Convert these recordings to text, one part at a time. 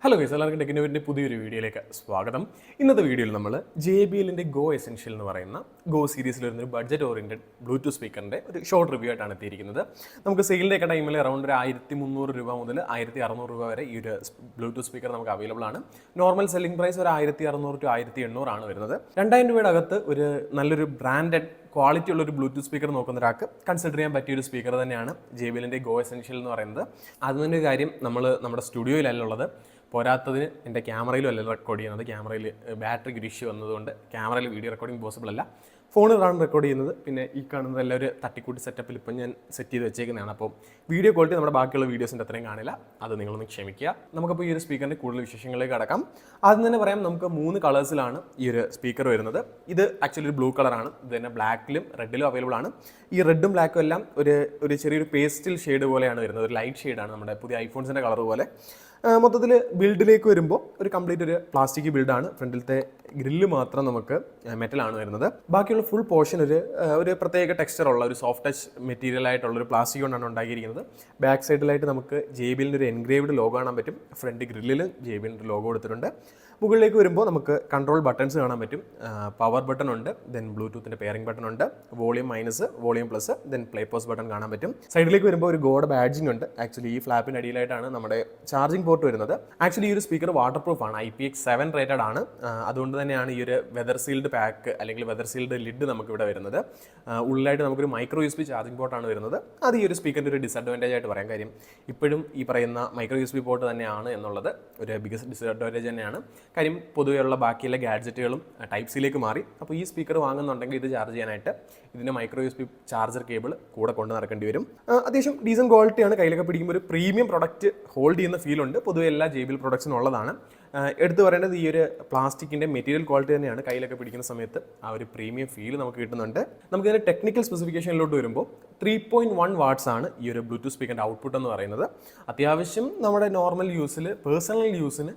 Hello guys, എല്ലാവർക്കും ടെക്നോവിൻ്റെ പുതിയൊരു വീഡിയോയിലേക്ക് സ്വാഗതം. ഇന്നത്തെ വീഡിയോയിൽ നമ്മൾ JBLൻ്റെ ഗോ എസെൻഷ്യൽ എന്ന് പറയുന്ന ഗോ സീരീസിൽ വരുന്നൊരു ബഡ്ജറ്റ് ഓറിയൻറ്റഡ് ബ്ലൂടൂത്ത് സ്പീക്കറിൻ്റെ ഒരു ഷോർട്ട് റിവ്യൂ ആയിട്ടാണ് എത്തിയിരിക്കുന്നത്. നമുക്ക് സെയിലിൻ്റെ ഒക്കെ ടൈമിൽ അറൗണ്ട് ഒരു 1300 രൂപ മുതൽ 1600 രൂപ വരെ ഈ ഒരു ബ്ലൂടൂത്ത് സ്പീക്കർ നമുക്ക് അവൈലബിൾ ആണ്. നോർമൽ സെല്ലിംഗ് പ്രൈസ് ഒരു 1600 to 1800 ആണ് വരുന്നത്. 2000 രൂപയുടെ അകത്ത് ഒരു നല്ലൊരു ബ്രാൻഡഡ് ക്വാളിറ്റി ഉള്ള ഒരു ബ്ലൂടൂത്ത് സ്പീക്കർ നോക്കുന്ന ഒരാൾക്ക് കൺസിഡർ ചെയ്യാൻ പറ്റിയ ഒരു സ്പീക്കർ തന്നെയാണ് JBLൻ്റെ ഗോ എസെൻഷ്യൽ എന്ന് പറയുന്നത്. അതിൻ്റെ കാര്യം നമ്മുടെ സ്റ്റുഡിയോയിലല്ല ഉള്ളത്. പോരാത്തതിന് എൻ്റെ ക്യാമറയിലും അല്ല റെക്കോർഡ് ചെയ്യുന്നത്. ക്യാമറയിൽ ബാറ്ററിക്ക് ഒരു ഇഷ്യൂ വന്നതുകൊണ്ട് ക്യാമറയിൽ വീഡിയോ റെക്കോർഡിംഗ് പോസിബിൾ അല്ല. ഫോണിലാണ് റെക്കോർഡ് ചെയ്യുന്നത്. പിന്നെ ഈ കാണുന്നതെല്ലാം ഒരു തട്ടിക്കൂട്ടി സെറ്റപ്പിൽ ഇപ്പം ഞാൻ സെറ്റ് ചെയ്ത് വെച്ചേക്കുന്നതാണ്. അപ്പോൾ വീഡിയോ ക്വാളിറ്റി നമ്മുടെ ബാക്കിയുള്ള വീഡിയോസിൻ്റെ അത്രയും കാണില്ല. അത് നിങ്ങളൊന്ന് ക്ഷമിക്കുക. നമുക്കപ്പോൾ ഈ ഒരു സ്പീക്കറിൻ്റെ കൂടുതൽ വിശേഷങ്ങളിലേക്ക് കടക്കാം. ആദ്യം തന്നെ പറയാം, നമുക്ക് 3 കളേഴ്സിലാണ് ഈ ഒരു സ്പീക്കർ വരുന്നത്. ഇത് ആക്ച്വലി ഒരു ബ്ലൂ കളറാണ്. ഇത് തന്നെ ബ്ലാക്കിലും റെഡിലും അവൈലബിൾ ആണ്. ഈ റെഡും ബ്ലാക്കും എല്ലാം ഒരു ചെറിയൊരു പേസ്റ്റൽ ഷെയ്ഡ് പോലെയാണ് വരുന്നത്. ഒരു ലൈറ്റ് ഷെയ്ഡാണ്, നമ്മുടെ പുതിയ ഐഫോൺസിൻ്റെ കളർ പോലെ. മൊത്തത്തിൽ ബിൽഡിലേക്ക് വരുമ്പോൾ ഒരു കംപ്ലീറ്റ് ഒരു പ്ലാസ്റ്റിക് ബിൽഡാണ്. ഫ്രണ്ടിലത്തെ ഗ്രില്ല് മാത്രം നമുക്ക് മെറ്റലാണ് വരുന്നത്. ബാക്കിയുള്ള ഫുൾ പോർഷൻ ഒരു പ്രത്യേക ടെക്സ്ചറുള്ള ഒരു സോഫ്റ്റ് ടച്ച് മെറ്റീരിയൽ ആയിട്ടുള്ള ഒരു പ്ലാസ്റ്റിക് കൊണ്ടാണ് ഉണ്ടാക്കിയിരിക്കുന്നത്. ബാക്ക് സൈഡിലായിട്ട് നമുക്ക് JBLൻ്റെ ഒരു എൻഗ്രേവ്ഡ് ലോഗോ കാണാൻ പറ്റും. ഫ്രണ്ട് ഗ്രില്ലിൽ JBLൻ്റെ ലോഗോ കൊടുത്തിട്ടുണ്ട്. മുകളിലേക്ക് വരുമ്പോൾ നമുക്ക് കൺട്രോൾ ബട്ടൺസ് കാണാൻ പറ്റും. പവർ ബട്ടൺ ഉണ്ട്, ദെൻ ബ്ലൂടൂത്തിൻ്റെ പെയറിംഗ് ബട്ടൺ ഉണ്ട്, volume minus, volume plus, then play pose button കാണാൻ പറ്റും. സൈഡിലേക്ക് വരുമ്പോൾ ഒരു ഗോഡ് ബാഡ്ജിങ് ഉണ്ട്. ആക്ച്വലി ഈ ഫ്ലാപ്പിൻ്റെ അടിയിലായിട്ടാണ് നമ്മുടെ ചാർജിംഗ് പോർട്ട് വരുന്നത്. ആക്ച്വലി ഈ ഒരു സ്പീക്കർ വാട്ടർ പ്രൂഫ് ആണ്, IPX7 റേറ്റഡ് ആണ്. അതുകൊണ്ട് തന്നെയാണ് ഈ ഒരു വെതർ സീൽഡ് പാക്ക് അല്ലെങ്കിൽ വെതർ സീൽഡ് ലിഡ് നമുക്ക് ഇവിടെ വരുന്നത്. ഉള്ളിലായിട്ട് നമുക്കൊരു മൈക്രോ USB ചാർജിംഗ് പോർട്ടാണ് വരുന്നത്. അത് ഈ ഒരു സ്പീക്കറിൻ്റെ ഒരു ഡിസഡ്വാൻറ്റേജ് ആയിട്ട് പറയാൻ കാര്യം, ഇപ്പോഴും ഈ പറയുന്ന മൈക്രോ USB പോർട്ട് തന്നെയാണ് എന്നുള്ളത് ഒരു ബിഗസ്റ്റ് ഡിസഡ്വാൻറ്റേജ് തന്നെയാണ്. കാര്യം പൊതുവെയുള്ള ബാക്കിയുള്ള ഗാഡ്ജറ്റുകളും ടൈപ്പ് സിയിലേക്ക് മാറി. അപ്പോൾ ഈ സ്പീക്കർ വാങ്ങുന്നുണ്ടെങ്കിൽ ഇത് ചാർജ് ചെയ്യാനായിട്ട് ഇതിൻ്റെ മൈക്രോ USB ചാർജർ കേബിൾ കൂടെ കൊണ്ട് നടക്കേണ്ടി വരും. അത്യാവശ്യം ഡീസൻറ്റ് ക്വാളിറ്റിയാണ്. കയ്യിലൊക്കെ പിടിക്കുമ്പോൾ ഒരു പ്രീമിയം പ്രൊഡക്റ്റ് ഹോൾഡ് ചെയ്യുന്ന ഫീൽ ഉണ്ട്. പൊതുവെ എല്ലാ JBL പ്രൊഡക്ട്സിനും ഉള്ളതാണ്. എടുത്തു പറയേണ്ടത് ഈ ഒരു പ്ലാസ്റ്റിക്കിൻ്റെ മെറ്റീരിയൽ ക്വാളിറ്റി തന്നെയാണ്. കയ്യിലൊക്കെ പിടിക്കുന്ന സമയത്ത് ആ ഒരു പ്രീമിയം ഫീൽ നമുക്ക് കിട്ടുന്നുണ്ട്. നമുക്കിതിൻ്റെ ടെക്നിക്കൽ സ്പെസിഫിക്കേഷനിലോട്ട് വരുമ്പോൾ 3.1 വാട്ട്സ് ആണ് ഈ ഒരു ബ്ലൂടൂത്ത് സ്പീക്കറിൻ്റെ ഔട്ട്പുട്ട് എന്ന് പറയുന്നത്. അത്യാവശ്യം നമ്മുടെ നോർമൽ യൂസിൽ, പേഴ്സണൽ യൂസിന്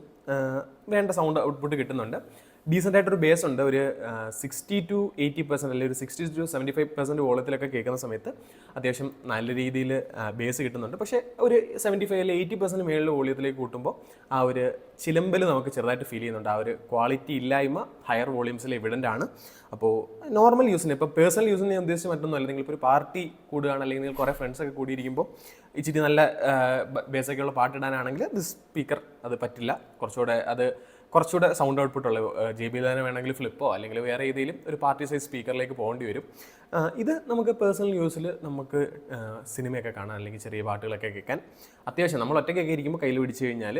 വേണ്ട സൗണ്ട് ഔട്ട്പുട്ട് കിട്ടുന്നുണ്ട്. ഡീസൻ്റ് ആയിട്ടൊരു ബേസ് ഉണ്ട്. ഒരു 60 to 80% അല്ലെങ്കിൽ ഒരു 60 to 75% വോളത്തിലൊക്കെ കേൾക്കുന്ന സമയത്ത് അത്യാവശ്യം നല്ല രീതിയിൽ ബേസ് കിട്ടുന്നുണ്ട്. പക്ഷേ ഒരു 75 അല്ലെങ്കിൽ 80% മേളിൽ വോളിയത്തിലേക്ക് കൂട്ടുമ്പോൾ ആ ഒരു ചിലമ്പൽ നമുക്ക് ചെറുതായിട്ട് ഫീൽ ചെയ്യുന്നുണ്ട്. ആ ഒരു ക്വാളിറ്റി ഇല്ലായ്മ ഹയർ വോളിയംസിൽ എവിഡൻ്റ് ആണ്. അപ്പോൾ നോർമൽ യൂസിന്, ഇപ്പോൾ പേഴ്സണൽ യൂസിന് ഞാൻ ഉദ്ദേശിച്ച് മറ്റൊന്നുമല്ല, നിങ്ങളിപ്പോൾ ഒരു പാർട്ടി കൂടുകയാണ് അല്ലെങ്കിൽ നിങ്ങൾ കുറേ ഫ്രണ്ട്സൊക്കെ കൂടിയിരിക്കുമ്പോൾ ഇച്ചിരി നല്ല ബേസൊക്കെയുള്ള പാട്ടിടാനാണെങ്കിൽ ഇത് സ്പീക്കർ അത് പറ്റില്ല. കുറച്ചുകൂടെ സൗണ്ട് ഔട്ട്പുട്ടുള്ള JBL തന്നെ വേണമെങ്കിൽ ഫ്ലിപ്പോ അല്ലെങ്കിൽ വേറെ ഏതെങ്കിലും ഒരു പാർട്ടി സൈസ് സ്പീക്കറിലേക്ക് പോകേണ്ടി വരും. ഇത് നമുക്ക് പേഴ്സണൽ യൂസിൽ നമുക്ക് സിനിമയൊക്കെ കാണാൻ അല്ലെങ്കിൽ ചെറിയ പാട്ടുകളൊക്കെ കേൾക്കാൻ അത്യാവശ്യം നമ്മൾ ഒറ്റയ്ക്കൊക്കെ ഇരിക്കുമ്പോൾ കയ്യിൽ പിടിച്ചു കഴിഞ്ഞാൽ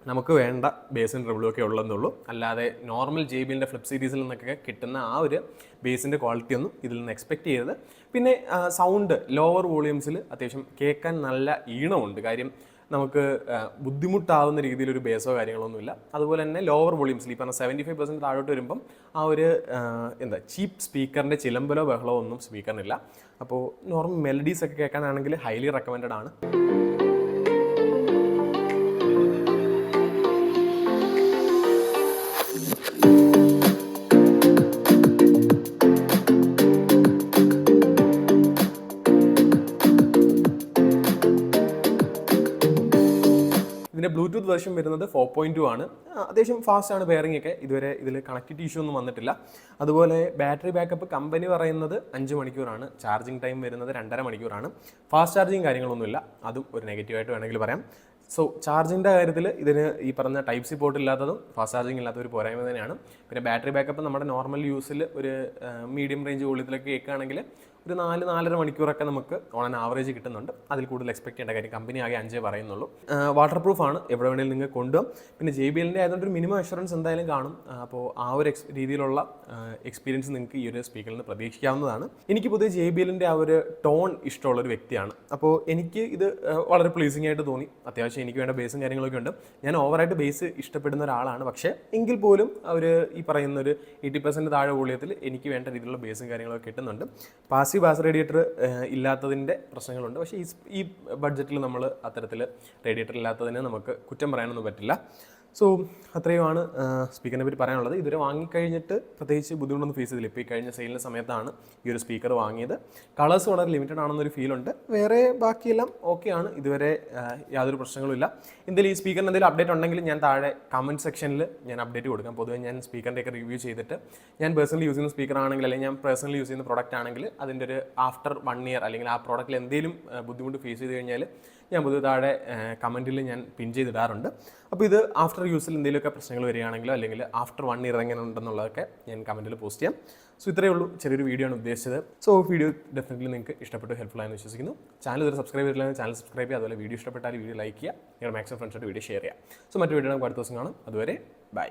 നമുക്ക് വേണ്ട ബേസിൻ ട്രിബിളൊക്കെ ഉള്ളതെന്നുള്ളൂ. അല്ലാതെ നോർമൽ JBLൻ്റെ ഫ്ലിപ്പ് സീരീസിൽ നിന്നൊക്കെ കിട്ടുന്ന ആ ഒരു ബേസിൻ്റെ ക്വാളിറ്റി ഒന്നും ഇതിൽ നിന്ന് എക്സ്പെക്റ്റ് ചെയ്യരുത്. പിന്നെ സൗണ്ട് ലോവർ വോളിയംസിൽ അത്യാവശ്യം കേൾക്കാൻ നല്ല ഈണമുണ്ട്. കാര്യം നമുക്ക് ബുദ്ധിമുട്ടാവുന്ന രീതിയിലൊരു ബേസോ കാര്യങ്ങളൊന്നുമില്ല. അതുപോലെ തന്നെ ലോവർ വോളിയംസിൽ ഈ പറഞ്ഞ 75% താഴോട്ട് വരുമ്പം ആ ഒരു ചീപ്പ് സ്പീക്കറിൻ്റെ ചിലമ്പലോ ബഹളോ ഒന്നും സ്പീക്കറിനില്ല. അപ്പോൾ നോർമൽ മെലഡീസ് ഒക്കെ കേൾക്കാനാണെങ്കിൽ ഹൈലി റെക്കമെൻഡഡ് ആണ്. ഇതിൻ്റെ ബ്ലൂടൂത്ത് വെർഷൻ വരുന്നത് 4.2 ആണ്. അത്യാവശ്യം ഫാസ്റ്റ് ആണ് പെയറിംഗ് ഒക്കെ. ഇതുവരെ ഇതിൽ കണക്റ്റിവിറ്റി ഇഷ്യൂ ഒന്നും വന്നിട്ടില്ല. അതുപോലെ ബാറ്ററി ബാക്കപ്പ് കമ്പനി പറയുന്നത് 5 മണിക്കൂറാണ്. ചാർജിങ് ടൈം വരുന്നത് 2.5 മണിക്കൂറാണ്. ഫാസ്റ്റ് ചാർജിങ് കാര്യങ്ങളൊന്നുമില്ല. അതും ഒരു നെഗറ്റീവായിട്ട് വേണമെങ്കിൽ പറയാം. സോ ചാർജിൻ്റെ കാര്യത്തിൽ ഇതിന് ഈ പറഞ്ഞ ടൈപ്പ് സി പോർട്ട് ഇല്ലാത്തതും ഫാസ്റ്റ് ചാർജിങ് ഇല്ലാത്ത ഒരു പോരായ്മ തന്നെയാണ്. പിന്നെ ബാറ്ററി ബാക്കപ്പ് നമ്മുടെ നോർമൽ യൂസിൽ ഒരു മീഡിയം റേഞ്ച് വോളിയത്തിലൊക്കെ കേൾക്കുകയാണെങ്കിൽ ഒരു 4-4.5 മണിക്കൂറൊക്കെ നമുക്ക് ഓൺ ആൻ ആവറേജ് കിട്ടുന്നുണ്ട്. അതിൽ കൂടുതൽ എക്സ്പെക്ട് ചെയ്യേണ്ട കാര്യം, കമ്പനി ആകെ 5 പറയുന്നുള്ളൂ. വാട്ടർ പ്രൂഫ് ആണ്, എവിടെ വേണമെങ്കിലും നിങ്ങൾക്ക് കൊണ്ടുപോകും. പിന്നെ JBLൻ്റെ ആയതുകൊണ്ട് ഒരു മിനിമം അഷുറൻസ് എന്തായാലും കാണും. അപ്പോൾ ആ ഒരു രീതിയിലുള്ള എക്സ്പീരിയൻസ് നിങ്ങൾക്ക് ഈ ഒരു സ്പീക്കറിൽ നിന്ന് പ്രതീക്ഷിക്കാവുന്നതാണ്. എനിക്ക് പൊതുവെ JBLൻ്റെ ആ ഒരു ടോൺ ഇഷ്ടമുള്ളൊരു വ്യക്തിയാണ്. അപ്പോൾ എനിക്ക് ഇത് വളരെ പ്ലീസിംഗ് ആയിട്ട് തോന്നി. അത്യാവശ്യം എനിക്ക് വേണ്ട ബേസും കാര്യങ്ങളൊക്കെ ഉണ്ട്. ഞാൻ ഓവറായിട്ട് ബേസ് ഇഷ്ടപ്പെടുന്ന ഒരാളാണ്. പക്ഷേ എങ്കിൽ പോലും ഈ പറയുന്ന ഒരു 80% താഴെ വോളിയത്തിൽ എനിക്ക് വേണ്ട രീതിയിലുള്ള ബേസും കാര്യങ്ങളൊക്കെ കിട്ടുന്നുണ്ട്. പാസീവ് ബാസ് റേഡിയേറ്റർ ഇല്ലാത്തതിൻ്റെ പ്രശ്നങ്ങളുണ്ട്. പക്ഷേ ഈ ബഡ്ജറ്റിൽ നമ്മൾ അത്തരത്തിൽ റേഡിയേറ്റർ ഇല്ലാത്തതിന് നമുക്ക് കുറ്റം പറയാനൊന്നും പറ്റില്ല. സോ അത്രയുമാണ് സ്പീക്കറിനെ പറ്റി പറയാനുള്ളത്. ഇതുവരെ വാങ്ങിക്കഴിഞ്ഞിട്ട് പ്രത്യേകിച്ച് ബുദ്ധിമുട്ടൊന്നും ഫേസ് ചെയ്തില്ല. ഇപ്പോൾ ഈ കഴിഞ്ഞ സെയിലിൻ്റെ സമയത്താണ് ഈ ഒരു സ്പീക്കർ വാങ്ങിയത്. കളേഴ്സ് വളരെ ലിമിറ്റഡ് ആണെന്നൊരു ഫീലുണ്ട്. വേറെ ബാക്കിയെല്ലാം ഓക്കെയാണ്. ഇതുവരെ യാതൊരു പ്രശ്നങ്ങളുമില്ല. എന്തെങ്കിലും ഈ സ്പീക്കറിന് എന്തെങ്കിലും അപ്ഡേറ്റ് ഉണ്ടെങ്കിൽ ഞാൻ താഴെ കമൻറ്റ് സെക്ഷനിൽ ഞാൻ അപ്ഡേറ്റ് കൊടുക്കാം. പൊതുവെ ഞാൻ സ്പീക്കറിൻ്റെയൊക്കെ റിവ്യൂ ചെയ്തിട്ട് ഞാൻ പേഴ്സണലി യൂസ് ചെയ്യുന്ന സ്പീക്കർ ആണെങ്കിൽ അല്ലെങ്കിൽ ഞാൻ പേഴ്സണലി യൂസ് ചെയ്യുന്ന പ്രോഡക്റ്റ് ആണെങ്കിൽ അതിൻ്റെ ഒരു ആഫ്റ്റർ 1 ഇയർ അല്ലെങ്കിൽ ആ പ്രോഡക്റ്റിൽ എന്തെങ്കിലും ബുദ്ധിമുട്ട് ഫേസ് ചെയ്ത് കഴിഞ്ഞാൽ ഞാൻ പൊതുവെ താഴെ കമൻറ്റിൽ ഞാൻ പിൻ ചെയ്തിടാറുണ്ട്. അപ്പോൾ ഇത് ആഫ്റ്റർ യൂസിൽ എന്തെങ്കിലുമൊക്കെ പ്രശ്നങ്ങൾ വരികയാണെങ്കിലോ അല്ലെങ്കിൽ ആഫ്റ്റർ 1 ഇയർ എങ്ങനെ ഉണ്ടെന്നുള്ളതൊക്കെ ഞാൻ കമൻറ്റിൽ പോസ്റ്റ് ചെയ്യാം. സോ ഇത്രയേ ഉള്ളൂ, ചെറിയൊരു വീഡിയോ ആണ് ഉദ്ദേശിച്ചത്. സോ വീഡിയോ ഡെഫിനറ്റ്ലി നിങ്ങൾക്ക് ഇഷ്ടപ്പെട്ടു, ഹെൽപ്ഫുൾ ആയെന്ന് വിശ്വസിക്കുന്നു. ചാനൽ ഇതുവരെ സബ്സ്ക്രൈബ് ചെയ്തില്ലെങ്കിൽ ചാനൽ സബ്സ്ക്രൈബ് ചെയ്യുക. അതുപോലെ വീഡിയോ ഇഷ്ടപ്പെട്ടാൽ വീഡിയോ ലൈക്ക് ചെയ്യുക, നിങ്ങളുടെ മാക്സിമം ഫ്രണ്ട്സായിട്ട് വീഡിയോ ഷെയർ ചെയ്യുക. സോ മറ്റു വീഡിയോ നമുക്ക് അടുത്ത ദിവസം കാണാം. അതുവരെ ബൈ.